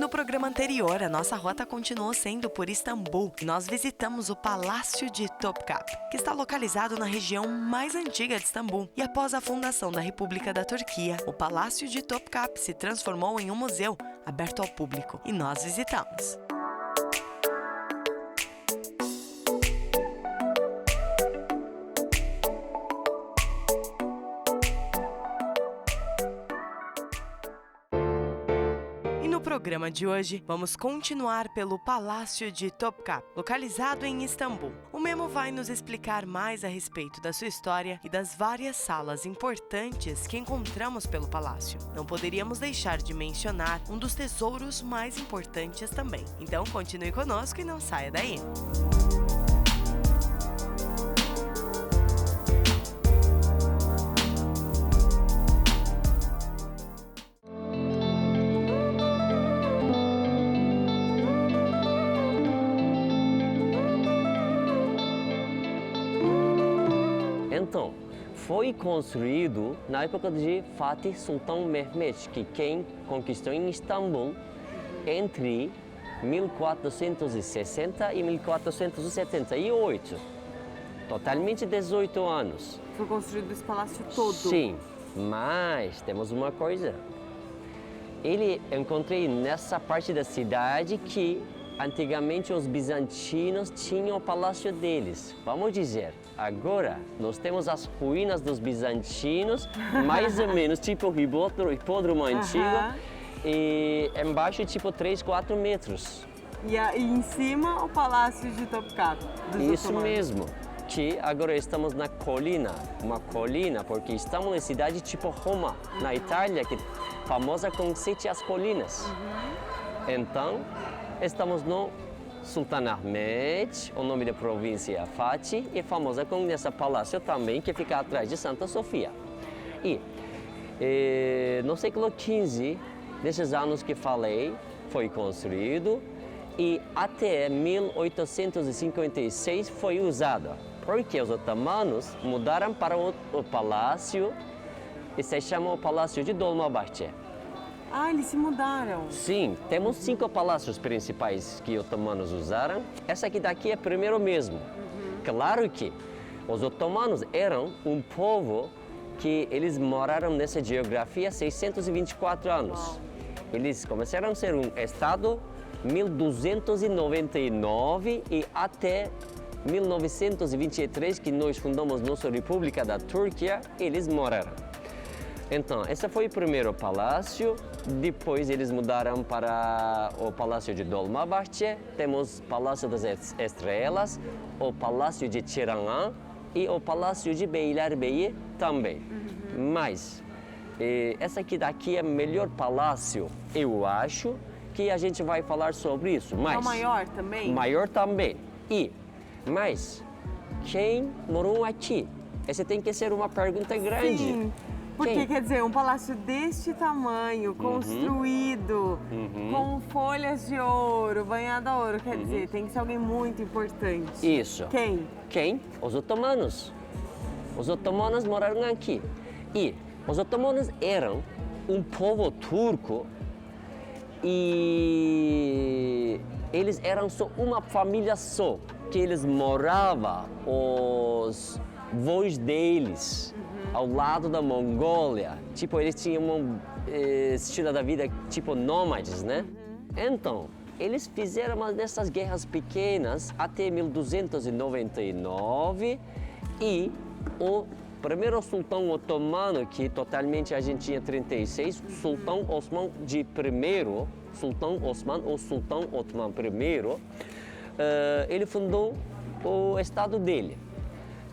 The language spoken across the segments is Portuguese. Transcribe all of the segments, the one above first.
no programa anterior, a nossa rota continuou sendo por Istambul e nós visitamos o Palácio de Topkapı, que está localizado na região mais antiga de Istambul. E após a fundação da República da Turquia, o Palácio de Topkapı se transformou em um museu aberto ao público e nós visitamos. No programa de hoje, vamos continuar pelo Palácio de Topkapı, localizado em Istambul. O Memo vai nos explicar mais a respeito da sua história e das várias salas importantes que encontramos pelo palácio. Não poderíamos deixar de mencionar um dos tesouros mais importantes também. Então continue conosco e não saia daí. Então, foi construído na época de Fatih Sultan Mehmet, que quem conquistou em Istambul entre 1460 e 1478. Totalmente 18 anos. Foi construído esse palácio todo? Sim, mas temos uma coisa. Encontrei nessa parte da cidade que antigamente os bizantinos tinham o palácio deles. Vamos dizer, agora nós temos as ruínas dos bizantinos, mais ou menos tipo o hipódromo antigo, e embaixo tipo 3, 4 metros. E em cima o palácio de Topkapı. Isso mesmo, que agora estamos na colina, uma colina, porque estamos na cidade tipo Roma, na Itália, que é famosa com 7 as colinas. Então, estamos no Sultanahmet, o nome da província é Fatih, e famosa com esse palácio também, que fica atrás de Santa Sofia. E no século XV, nesses anos que falei, foi construído e até 1856 foi usado, porque os otomanos mudaram para o palácio e se chama o Palácio de Dolmabahçe. Ah, eles se mudaram? Sim, temos 5 palácios principais que os otomanos usaram. Essa aqui daqui é primeiro mesmo. Claro que os otomanos eram um povo que eles moraram nessa geografia há 624 anos. Eles começaram a ser um estado em 1299 e até 1923, que nós fundamos nossa República da Turquia, eles moraram. Então, esse foi o primeiro palácio, depois eles mudaram para o Palácio de Dolmabahçe, temos o Palácio das Estrelas, o Palácio de Çırağan e o Palácio de Beylerbeyi também. Mas, essa aqui daqui é o melhor palácio, eu acho, que a gente vai falar sobre isso. Mas, é o maior também? Maior também. Mas, quem morou aqui? Essa tem que ser uma pergunta grande. Sim. Porque, quer dizer, um palácio deste tamanho, construído, com folhas de ouro, banhado a ouro, quer dizer, tem que ser alguém muito importante. Isso. Quem? Quem? Os otomanos. Os otomanos moraram aqui. E os otomanos eram um povo turco e eles eram só uma família só, que eles moravam, os avós deles, ao lado da Mongólia. Tipo, eles tinham um estilo da vida tipo nômades, né? Então, eles fizeram uma dessas guerras pequenas até 1299 e o primeiro sultão otomano, que totalmente a gente tinha 36, Sultão Osman de primeiro, Sultão Osman ou Sultão Otman I, ele fundou o estado dele.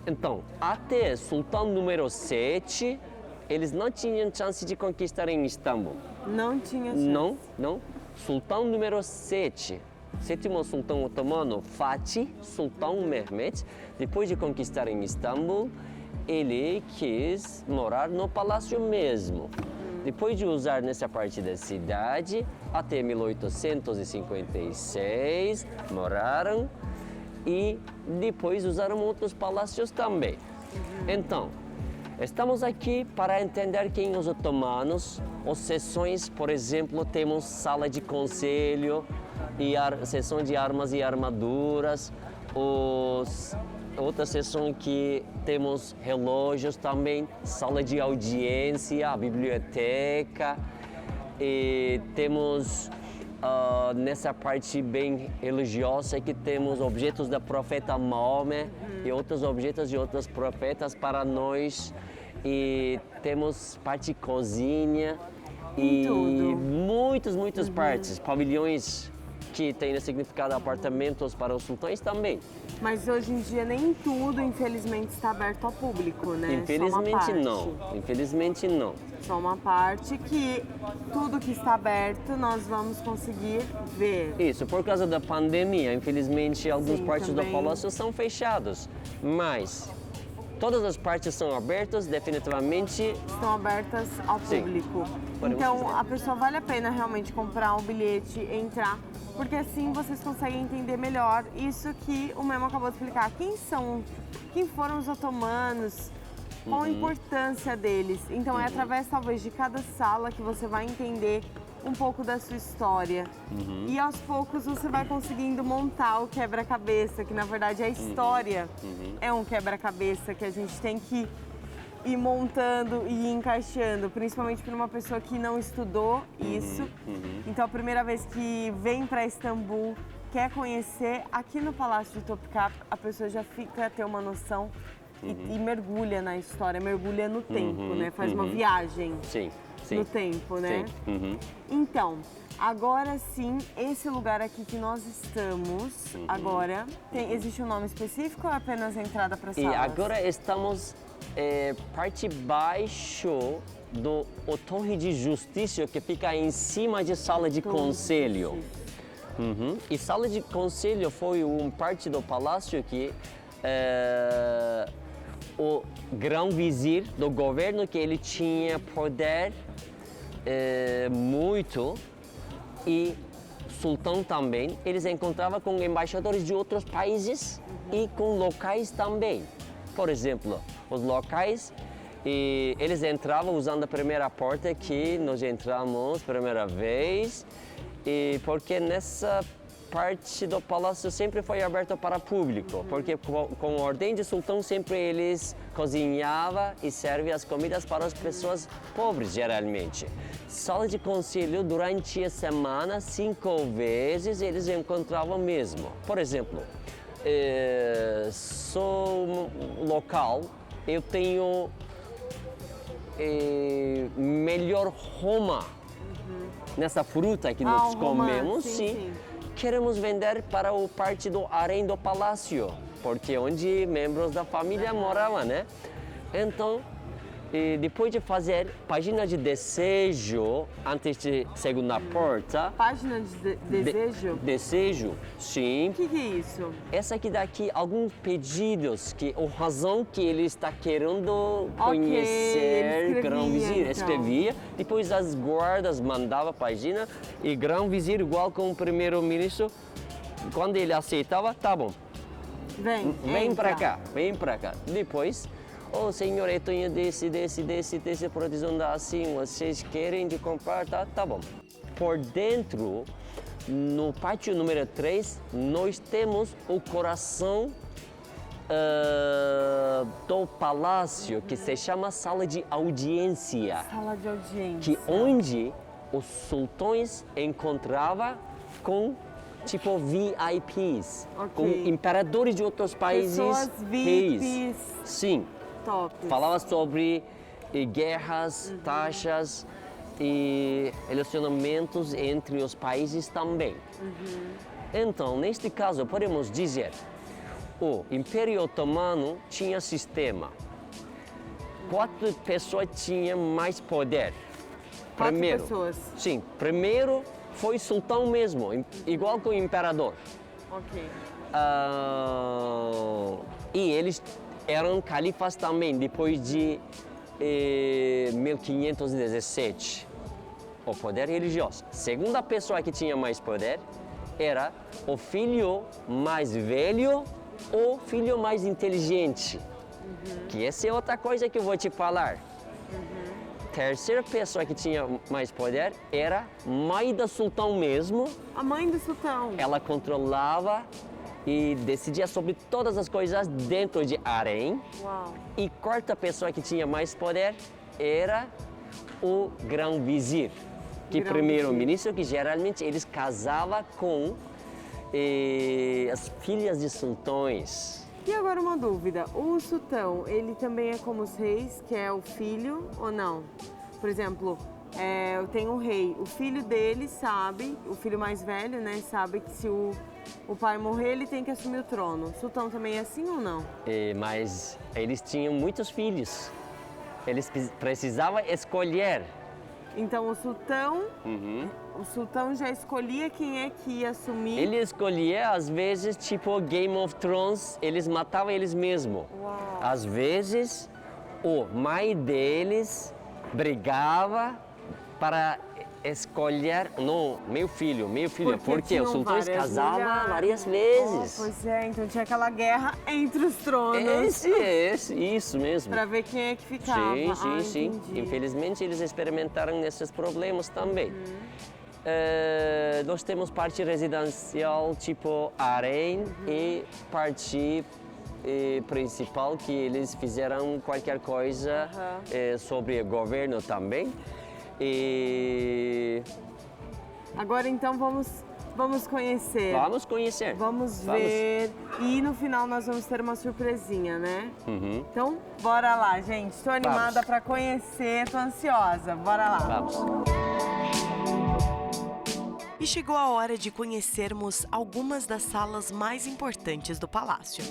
Então, até Sultão número 7, eles não tinham chance de conquistar em Istambul. Não tinha chance? Não. Sultão número 7, sétimo sultão otomano, Fatih Sultan Mehmet, depois de conquistar em Istambul, ele quis morar no palácio mesmo. Depois de usar nessa parte da cidade, até 1856, moraram e depois usaram outros palácios também. Então, Estamos aqui para entender quem os otomanos, as sessões, por exemplo, temos sala de conselho e sessão de armas e armaduras, outra sessão que temos relógios também, sala de audiência, a biblioteca, e temos nessa parte bem religiosa que temos objetos da profeta Maomé e outros objetos de outros profetas para nós, e temos parte cozinha e muitas partes, pavilhões que têm significado apartamentos para os sultões também. Mas hoje em dia nem tudo, infelizmente, está aberto ao público, né? Infelizmente não, infelizmente não. Só uma parte que tudo que está aberto nós vamos conseguir ver. Isso, por causa da pandemia, infelizmente algumas partes do palácio são fechadas, mas todas as partes são abertas, definitivamente. Estão abertas ao público. Então, a pessoa vale a pena realmente comprar um bilhete, entrar, porque assim vocês conseguem entender melhor isso que o Memo acabou de explicar. Quem foram os otomanos, qual a importância deles. Então, é através, talvez, de cada sala que você vai entender um pouco da sua história. E aos poucos você vai conseguindo montar o quebra-cabeça, que na verdade a história é um quebra-cabeça que a gente tem que ir montando e ir encaixando, principalmente para uma pessoa que não estudou isso. Então a primeira vez que vem para Istambul, quer conhecer, aqui no Palácio de Topkapı, a pessoa já fica a ter uma noção e mergulha na história, mergulha no tempo, né? Faz uma viagem. Sim. No tempo, né? Então, agora sim, esse lugar aqui que nós estamos agora, existe um nome específico ou é apenas a entrada para a sala? E agora estamos parte baixo do Torre de Justiça, que fica em cima de sala de conselho. E sala de conselho foi parte do palácio que o grão-vizir do governo, que ele tinha poder muito, e sultão também, eles encontravam com embaixadores de outros países e com locais também. Por exemplo, os locais, eles entravam usando a primeira porta que nós entramos primeira vez, e porque nessa parte do palácio sempre foi aberta para público, porque com ordem de sultão sempre eles cozinhavam e serviam as comidas para as pessoas pobres, geralmente. Sala de conselho, durante a semana, 5 vezes eles encontravam mesmo. Por exemplo, sou local, eu tenho melhor Roma nessa fruta que nós comemos, sim. Queremos vender para o parte do harém do palácio, porque onde membros da família moravam, né? Então, depois de fazer página de desejo antes de segunda porta. Página de desejo? Desejo, sim. O que é isso? Essa aqui daqui, alguns pedidos, que a razão que ele está querendo conhecer, grão-vizir, escrevia. Depois as guardas mandavam a página e grão-vizir, igual com o primeiro-ministro, quando ele aceitava, tá bom. Vem para cá, vem para cá. Depois, senhor, eu tenho desse produção assim, vocês querem de comprar, tá bom. Por dentro, no pátio número 3, nós temos o coração do palácio, que se chama sala de audiência. Sala de audiência. Que onde os sultões encontravam com tipo VIPs, com imperadores de outros países. Pessoas VIPs. Sim. Top. Falava sobre guerras, taxas e relacionamentos entre os países também. Então, neste caso, podemos dizer, o Império Otomano tinha sistema. 4 pessoas tinham mais poder. 4 pessoas? Sim, primeiro foi sultão mesmo, igual que o imperador. E eles eram califas também, depois de 1517, o poder religioso. Segunda pessoa que tinha mais poder era o filho mais velho ou filho mais inteligente. Que essa é outra coisa que eu vou te falar. Terceira pessoa que tinha mais poder era mãe da sultão mesmo. A mãe do sultão. Ela controlava e decidia sobre todas as coisas dentro de harém. Uau. E quarta pessoa que tinha mais poder era o grão-vizir, que primeiro-ministro, que geralmente eles casavam com as filhas de sultões. E agora uma dúvida, o sultão, ele também é como os reis, que é o filho ou não? Por exemplo, eu tenho um rei, o filho dele sabe, o filho mais velho, né, sabe que se o pai morrer, ele tem que assumir o trono. O sultão também é assim ou não? Mas eles tinham muitos filhos. Eles precisavam escolher. Então o sultão já escolhia quem é que ia assumir. Ele escolhia, às vezes, tipo Game of Thrones, eles matavam eles mesmos. Uau. Às vezes, o mãe deles brigava para escolher, não, meu filho, porque os sultões casavam várias vezes. Pois é, então tinha aquela guerra entre os tronos. Isso mesmo. Para ver quem é que ficava. Sim. Entendi. Infelizmente, eles experimentaram esses problemas também. Nós temos parte residencial, tipo harém, e parte principal, que eles fizeram qualquer coisa sobre o governo também. Agora então vamos conhecer. Vamos conhecer. Vamos ver. E no final nós vamos ter uma surpresinha, né? Então, bora lá, gente. Estou animada para conhecer, tô ansiosa. Bora lá. Vamos. E chegou a hora de conhecermos algumas das salas mais importantes do palácio.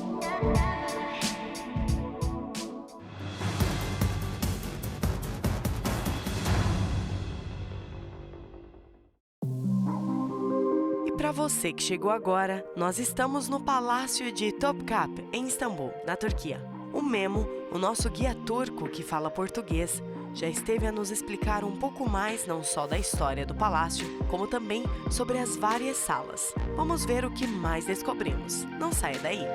Para você que chegou agora, nós estamos no Palácio de Topkapı, em Istambul, na Turquia. O Memo, o nosso guia turco que fala português, já esteve a nos explicar um pouco mais não só da história do palácio, como também sobre as várias salas. Vamos ver o que mais descobrimos. Não saia daí!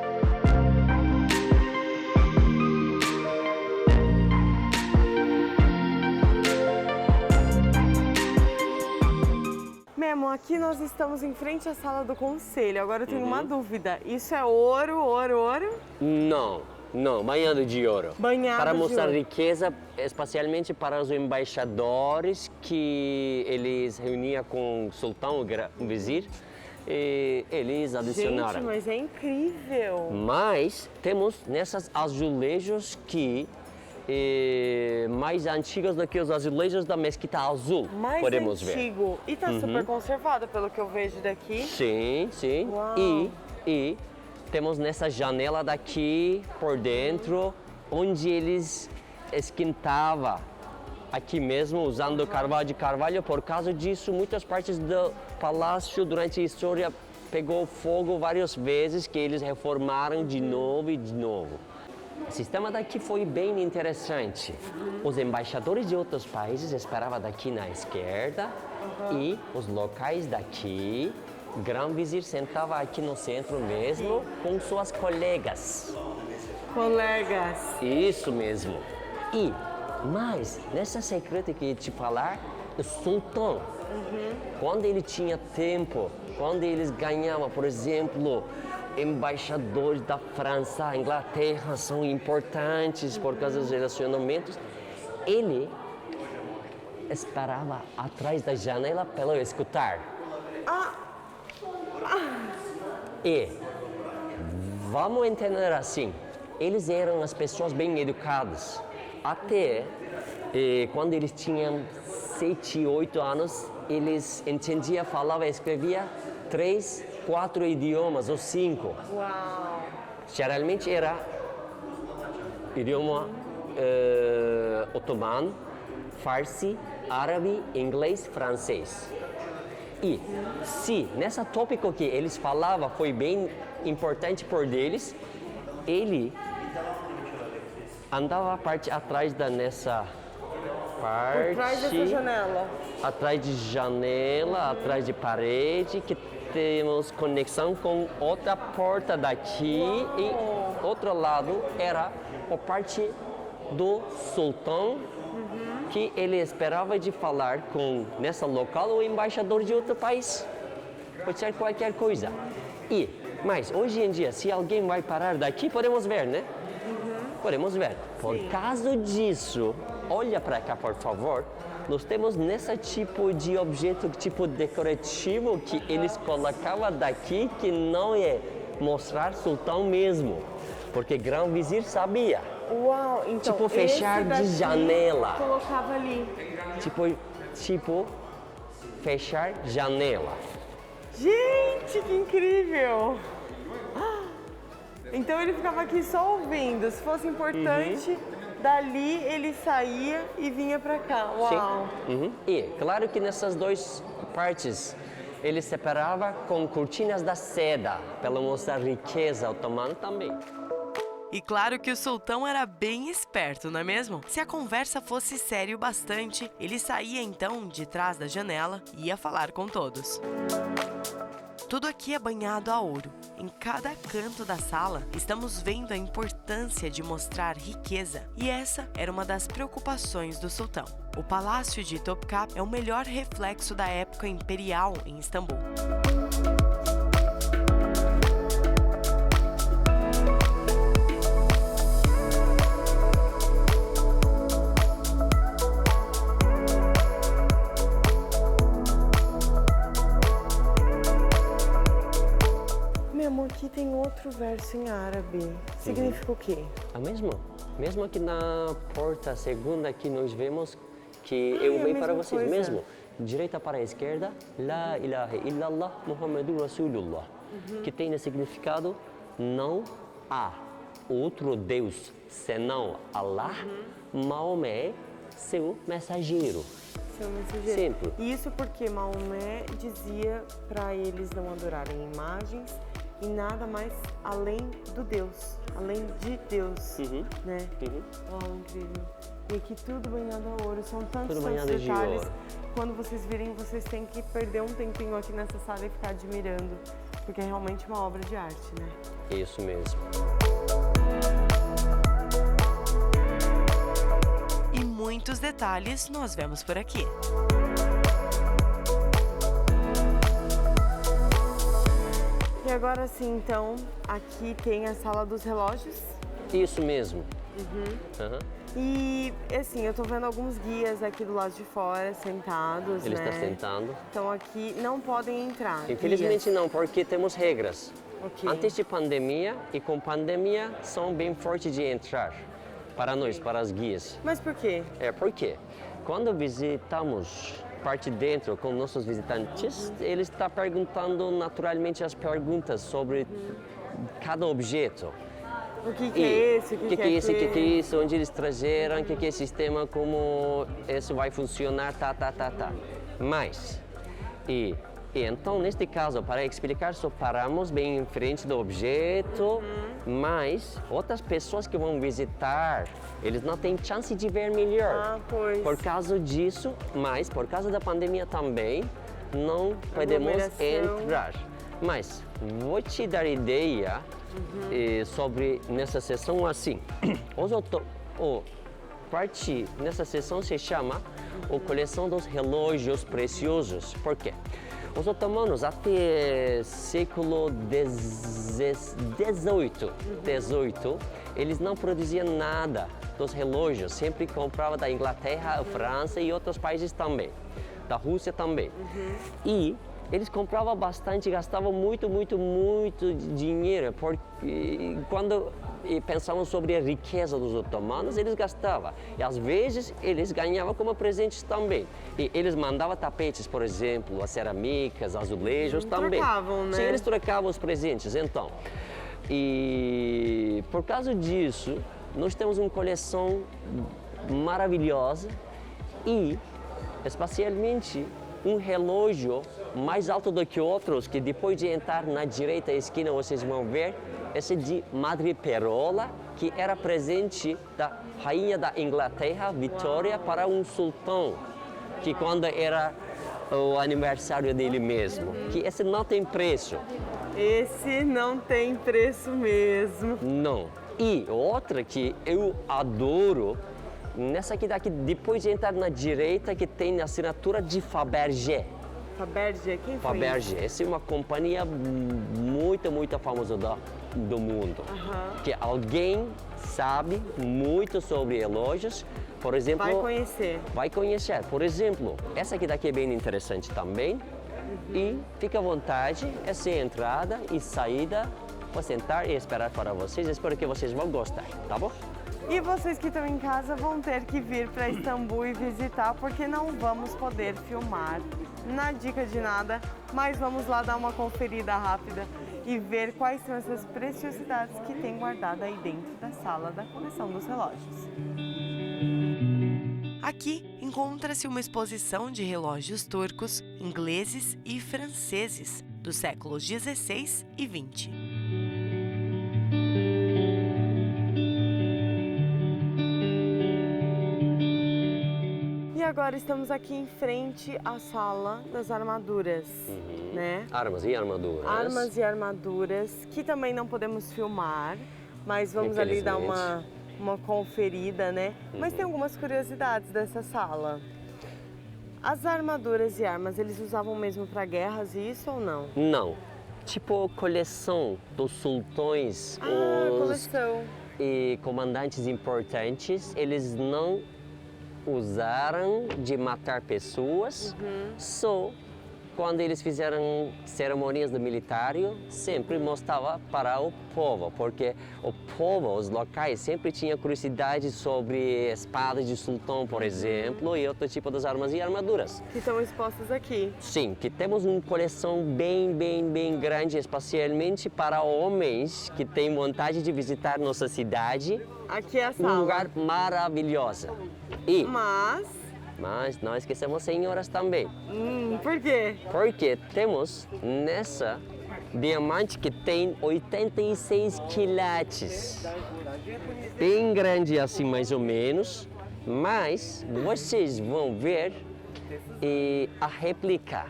Memo, aqui nós estamos em frente à sala do conselho. Agora eu tenho uma dúvida. Isso é ouro? Não, banhado de ouro. Banhado para de mostrar ouro. riqueza, especialmente para os embaixadores que eles reuniam com o sultão, o vizir, e eles adicionaram. Gente, mas é incrível. Mas temos nessas azulejos que mais antigos do que os azulejos da Mesquita Azul, Mais podemos ver. antigo. E tá super conservado, pelo que eu vejo daqui. Sim. Uau. E temos nessa janela daqui por dentro, onde eles esquentavam aqui mesmo, usando carvalho de carvalho. Por causa disso, muitas partes do palácio durante a história pegou fogo várias vezes, que eles reformaram de novo e de novo. O sistema daqui foi bem interessante. Os embaixadores de outros países esperavam daqui na esquerda e os locais daqui, o grão-vizir sentava aqui no centro mesmo com suas colegas. Colegas. Isso mesmo. Mas, nessa secreta que eu ia te falar, o sultão, quando ele tinha tempo, quando eles ganhavam, por exemplo, embaixadores da França, Inglaterra são importantes por causa dos relacionamentos, ele esperava atrás da janela para eu escutar. E vamos entender assim, eles eram as pessoas bem educadas. Até quando eles tinham 7, 8 anos, eles entendiam, falavam e escreviam 3, 4 idiomas ou 5. Uau. Geralmente era idioma otomano, farsi, árabe, inglês, francês. E se nessa tópico que eles falavam foi bem importante por eles, ele andava a parte atrás nessa parte. Por trás dessa janela. Atrás de janela, atrás de parede, que temos conexão com outra porta daqui. E outro lado era a parte do sultão que ele esperava de falar com nessa local o embaixador de outro país. Pode ser qualquer coisa. Mas hoje em dia, se alguém vai parar daqui, podemos ver, né? Podemos ver. Por causa disso, olha para cá, por favor. Nós temos nesse tipo de objeto, tipo decorativo, que eles colocavam daqui, que não é mostrar sultão mesmo. Porque grão-vizir sabia. Uau, então Tipo fechar de janela. Colocava ali. Tipo fechar janela. Gente, que incrível! Então ele ficava aqui só ouvindo. Se fosse importante, dali ele saía e vinha pra cá. Uau! Sim. E claro que nessas duas partes ele separava com cortinas da seda, para mostrar riqueza otomana também. E claro que o sultão era bem esperto, não é mesmo? Se a conversa fosse séria o bastante, ele saía então de trás da janela e ia falar com todos. Tudo aqui é banhado a ouro. Em cada canto da sala, estamos vendo a importância de mostrar riqueza. E essa era uma das preocupações do sultão. O Palácio de Topkapı é o melhor reflexo da época imperial em Istambul. Aqui tem outro verso em árabe. Significa o quê? A mesmo aqui na porta segunda que nós vemos que eu a bem para mesma vocês coisa. mesmo. Direita para a esquerda, La ilaha illallah Muhammadur Rasulullah, que tem o significado não há outro Deus senão Allah, Maomé é seu mensageiro. Seu mensageiro. Sempre. Isso porque Maomé dizia para eles não adorarem imagens e nada mais além do Deus, além de Deus, né? Uau, incrível. E aqui tudo banhado a ouro, são tantos detalhes. Quando vocês virem, vocês têm que perder um tempinho aqui nessa sala e ficar admirando, porque é realmente uma obra de arte, né? Isso mesmo. E muitos detalhes nós vemos por aqui. E agora sim, então, aqui tem a sala dos relógios. Isso mesmo. E, assim, eu tô vendo alguns guias aqui do lado de fora, sentados, Ele né? está sentando. Então aqui não podem entrar. Infelizmente não, porque temos regras. Ok. Antes de pandemia e com pandemia são bem fortes de entrar para nós, para as guias. Mas por quê? Porque quando visitamos parte dentro com nossos visitantes, eles estão perguntando naturalmente as perguntas sobre cada objeto. O que é esse? O que é esse? O que é isso? Onde eles trazeram? O que é esse sistema? Como isso vai funcionar? Mas, e então, neste caso, para explicar, só paramos bem em frente do objeto, mas outras pessoas que vão visitar, eles não têm chance de ver melhor. Ah, pois. Por causa disso, mas por causa da pandemia também, não podemos entrar. Mas vou te dar ideia sobre nessa sessão assim. Parte nessa sessão se chama a coleção dos relógios preciosos. Por quê? Os otomanos até século XVIII, eles não produziam nada dos relógios, sempre compravam da Inglaterra, França e outros países também, da Rússia também. E eles compravam bastante, gastavam muito dinheiro, porque quando pensavam sobre a riqueza dos otomanos, eles gastavam. E às vezes eles ganhavam como presentes também. E eles mandavam tapetes, por exemplo, as cerâmicas, azulejos também. Trocavam, né? Sim, eles trocavam os presentes, então. E por causa disso, nós temos uma coleção maravilhosa e, especialmente, um relógio mais alto do que outros, que depois de entrar na direita esquina vocês vão ver, esse de Madreperola, que era presente da rainha da Inglaterra, Vitória, para um sultão, que quando era o aniversário dele mesmo, que esse não tem preço. Esse não tem preço mesmo. Não. E outra que eu adoro, nessa aqui daqui, depois de entrar na direita, que tem a assinatura de Fabergé. Fabergé, quem foi? Fabergé, essa é uma companhia muito famosa do mundo. Que alguém sabe muito sobre relógios. Por exemplo, vai conhecer. Por exemplo, essa aqui daqui é bem interessante também. E fica à vontade, essa é a entrada e saída. Vou sentar e esperar para vocês. Espero que vocês vão gostar, tá bom? E vocês que estão em casa vão ter que vir para Istambul e visitar, porque não vamos poder filmar na dica de nada, mas vamos lá dar uma conferida rápida e ver quais são essas preciosidades que tem guardada aí dentro da sala da coleção dos relógios. Aqui encontra-se uma exposição de relógios turcos, ingleses e franceses dos séculos 16 e 20. E agora estamos aqui em frente à sala das armaduras, né? Armas e armaduras. Armas e armaduras, que também não podemos filmar, mas vamos ali dar uma conferida, né? Mas tem algumas curiosidades dessa sala. As armaduras e armas, eles usavam mesmo para guerras, isso ou não? Não. Tipo coleção dos sultões, coleção. E comandantes importantes, eles não usaram de matar pessoas, só quando eles fizeram cerimônias do militário, sempre mostrava para o povo, porque o povo, os locais, sempre tinha curiosidade sobre espadas de sultão, por exemplo, e outro tipo de armas e armaduras. Que estão expostas aqui. Sim, que temos uma coleção bem grande, especialmente para homens que têm vontade de visitar nossa cidade. Aqui é a sala. Um lugar maravilhoso. Mas não esquecemos senhoras também. Por quê? Porque temos nessa diamante que tem 86 quilates. Bem grande assim, mais ou menos. Mas vocês vão ver a réplica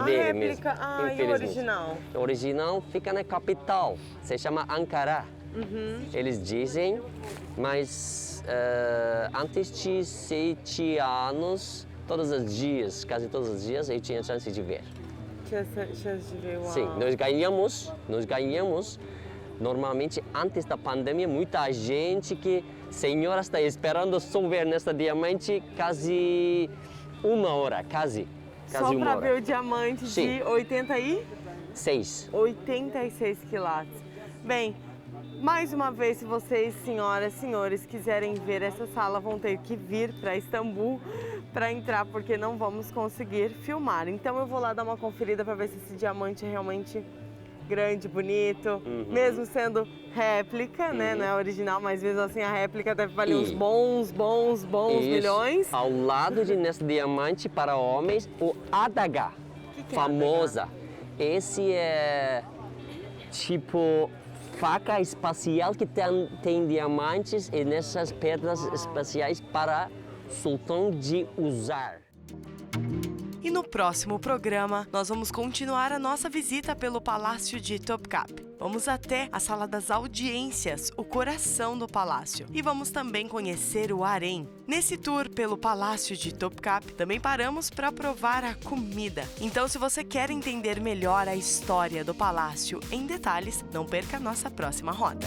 dele mesmo. E o original? O original fica na capital. Se chama Ankara. Eles dizem, mas antes de 7 anos, quase todos os dias, eu tinha chance de ver. Tinha chance de ver, uau. Sim, nós ganhamos. Normalmente, antes da pandemia, muita gente senhora está esperando só ver nessa diamante quase 1 hora, quase Só para ver o diamante Sim. de 86 quilates. Bem, mais uma vez, se vocês, senhoras, senhores, quiserem ver essa sala, vão ter que vir para Istambul para entrar, porque não vamos conseguir filmar. Então eu vou lá dar uma conferida para ver se esse diamante é realmente grande, bonito, mesmo sendo réplica, né? Não é original, mas mesmo assim a réplica deve valer uns bons milhões. Ao lado nesse diamante para homens, o adaga, que famosa. Esse é tipo faca espacial que tem diamantes e nessas pedras espaciais para sultão de usar. E no próximo programa, nós vamos continuar a nossa visita pelo Palácio de Topkapı. Vamos até a Sala das Audiências, o coração do palácio. E vamos também conhecer o harém. Nesse tour pelo Palácio de Topkapı, também paramos para provar a comida. Então, se você quer entender melhor a história do palácio em detalhes, não perca a nossa próxima rota.